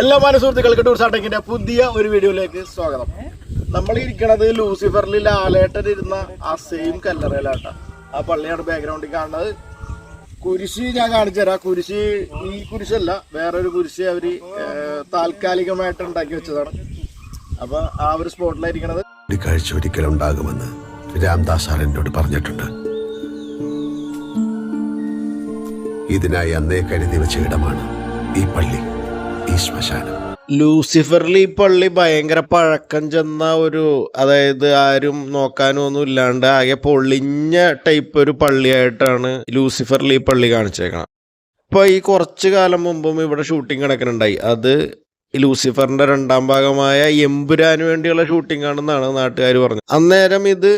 എല്ലാ മനസുഹൃത്തുക്കൾക്ക് ടൂർസ് അടക്കിന്റെ പുതിയ ഒരു വീഡിയോയിലേക്ക് സ്വാഗതം. നമ്മൾ ഇരിക്കണത് ലൂസിഫറിൽ ലാലേട്ടൻ ഇരുന്ന ആ സെയിം കല്ലറയിലാട്ട. ആ പള്ളിയാണ് ബാക്ക്ഗ്രൗണ്ടിൽ കാണുന്നത്. കുരിശ് ഞാൻ കാണിച്ചു തരാം. കുരിശ് ഈ കുരിശല്ല, വേറൊരു കുരിശ് അവര് താൽക്കാലികമായിട്ട് ഉണ്ടാക്കി വെച്ചതാണ്. അപ്പൊ ആ ഒരു സ്പോട്ടിലായിരിക്കണത്. കാഴ്ച ഒരിക്കലും ഉണ്ടാകുമെന്ന് രാംദാസ് സാർ എന്നോട് പറഞ്ഞിട്ടുണ്ട്. ഇതിനായി അന്നേ കരുതി വെച്ച ഇടമാണ് ഈ പള്ളി, ഈ ശ്മശാനം. ലൂസിഫറിൽ ഈ പള്ളി ഭയങ്കര പഴക്കം ചെന്ന ഒരു, അതായത് ആരും നോക്കാനും ഒന്നും ഇല്ലാണ്ട് ആകെ പൊളിഞ്ഞ ടൈപ്പ് ഒരു പള്ളിയായിട്ടാണ് ലൂസിഫറിൽ ഈ പള്ളി കാണിച്ചേക്കണം. ഇപ്പൊ ഈ കുറച്ചു കാലം മുമ്പും ഇവിടെ ഷൂട്ടിംഗ് നടക്കുന്നുണ്ടായി. അത് ലൂസിഫറിന്റെ രണ്ടാം ഭാഗമായ എമ്പുരാന് വേണ്ടിയുള്ള ഷൂട്ടിംഗ് ആണെന്നാണ് നാട്ടുകാർ പറഞ്ഞത്. അന്നേരം ഇത്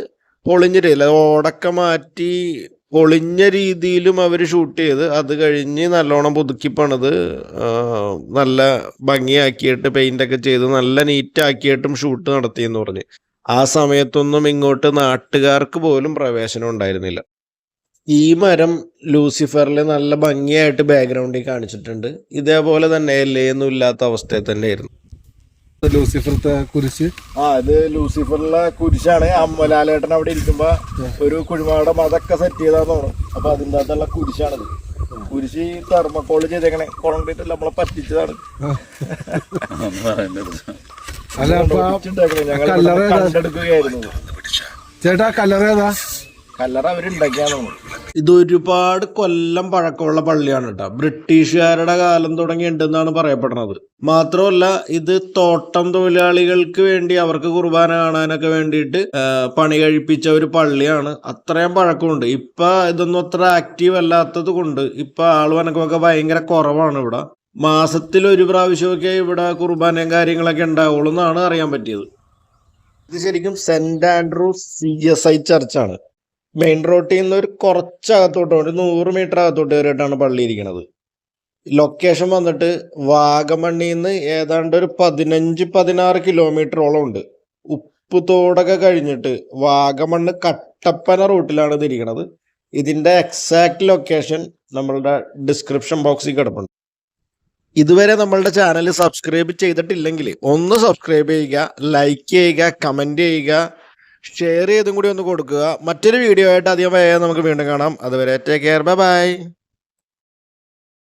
പൊളിഞ്ഞിട്ടില്ല, ഓടൊക്കെ മാറ്റി പൊളിഞ്ഞ രീതിയിലും അവർ ഷൂട്ട് ചെയ്ത് അത് കഴിഞ്ഞ് നല്ലോണം പുതുക്കി പണിത് നല്ല ഭംഗിയാക്കിയിട്ട് പെയിൻ്റൊക്കെ ചെയ്ത് നല്ല നീറ്റാക്കിയിട്ടും ഷൂട്ട് നടത്തിയെന്ന് പറഞ്ഞ്. ആ സമയത്തൊന്നും ഇങ്ങോട്ട് നാട്ടുകാർക്ക് പോലും പ്രവേശനം ഉണ്ടായിരുന്നില്ല. ഈ മരം ലൂസിഫറിൽ നല്ല ഭംഗിയായിട്ട് ബാക്ക്ഗ്രൗണ്ടിൽ കാണിച്ചിട്ടുണ്ട്. ഇതേപോലെ തന്നെ എല്ലേന്നും ഇല്ലാത്ത അവസ്ഥയിൽ തന്നെ ആയിരുന്നു ലൂസിഫറിലത്തെ കുരിശ്. ഇത് ലൂസിഫറിലെ കുരിശാണ്. ലാലേട്ടൻ അവിടെ ഇരിക്കുമ്പോ ഒരു കുഴിമാടെ അതൊക്കെ സെറ്റ് ചെയ്താന്ന് തോന്നുന്നു. അപ്പൊ അതിൻ്റെ അകത്തുള്ള കുരിശാണിത്. കുരിശ് തെർമക്കോള് ചെയ്തേക്കണേ, കോൺക്രീറ്റ് നമ്മളെ പറ്റിച്ചതാണ്. ഞങ്ങൾ കണ്ടെടുക്കുകയായിരുന്നു. ചേട്ടാ കല്ലറേതാ? കല്ലറ അവരുണ്ടാക്കിയാന്ന് തോന്നുന്നു. ഇതൊരുപാട് കൊല്ലം പഴക്കമുള്ള പള്ളിയാണ് കേട്ടോ. ബ്രിട്ടീഷുകാരുടെ കാലം തുടങ്ങിയിട്ടുണ്ടെന്നാണ് പറയപ്പെടുന്നത്. മാത്രമല്ല ഇത് തോട്ടം തൊഴിലാളികൾക്ക് വേണ്ടി അവർക്ക് കുർബാന കാണാനൊക്കെ വേണ്ടിയിട്ട് പണി കഴിപ്പിച്ച ഒരു പള്ളിയാണ്. അത്രയും പഴക്കമുണ്ട്. ഇപ്പൊ ഇതൊന്നും അത്ര ആക്റ്റീവ് അല്ലാത്തത് കൊണ്ട് ഇപ്പൊ ആളുവനക്കൊക്കെ ഭയങ്കര കുറവാണ്. ഇവിടെ മാസത്തിൽ ഒരു പ്രാവശ്യമൊക്കെ ഇവിടെ കുർബാനയും കാര്യങ്ങളൊക്കെ ഉണ്ടാവുള്ളൂ എന്നാണ് അറിയാൻ പറ്റിയത്. ഇത് ശരിക്കും സെന്റ് ആൻഡ്രൂസ് CSI ചർച്ചാണ്. മെയിൻ റോട്ടിൽ നിന്ന് ഒരു കുറച്ചകത്തോട്ട്, ഒരു 100 മീറ്റർ അകത്തോട്ട് കയറിയിട്ടാണ് പള്ളി ഇരിക്കുന്നത്. ലൊക്കേഷൻ വന്നിട്ട് വാഗമണ്ണിൽ നിന്ന് ഏതാണ്ട് ഒരു 15-16 കിലോമീറ്ററോളം ഉണ്ട്. ഉപ്പുതോടൊക്കെ കഴിഞ്ഞിട്ട് വാഗമണ്ണ് കട്ടപ്പന റൂട്ടിലാണ് ഇത് ഇരിക്കുന്നത്. ഇതിൻ്റെ എക്സാക്ട് ലൊക്കേഷൻ നമ്മളുടെ ഡിസ്ക്രിപ്ഷൻ ബോക്സിൽ കിടപ്പുണ്ട്. ഇതുവരെ നമ്മളുടെ ചാനൽ സബ്സ്ക്രൈബ് ചെയ്തിട്ടില്ലെങ്കിൽ ഒന്ന് സബ്സ്ക്രൈബ് ചെയ്യുക, ലൈക്ക് ചെയ്യുക, കമൻറ്റ് ചെയ്യുക, ഷെയർ ചെയ്തും കൂടി ഒന്ന് കൊടുക്കുക. മറ്റൊരു വീഡിയോ ആയിട്ട് അധികം നമുക്ക് വീണ്ടും കാണാം. അതുവരെ ടേക്ക് കെയർ, ബൈ ബൈ.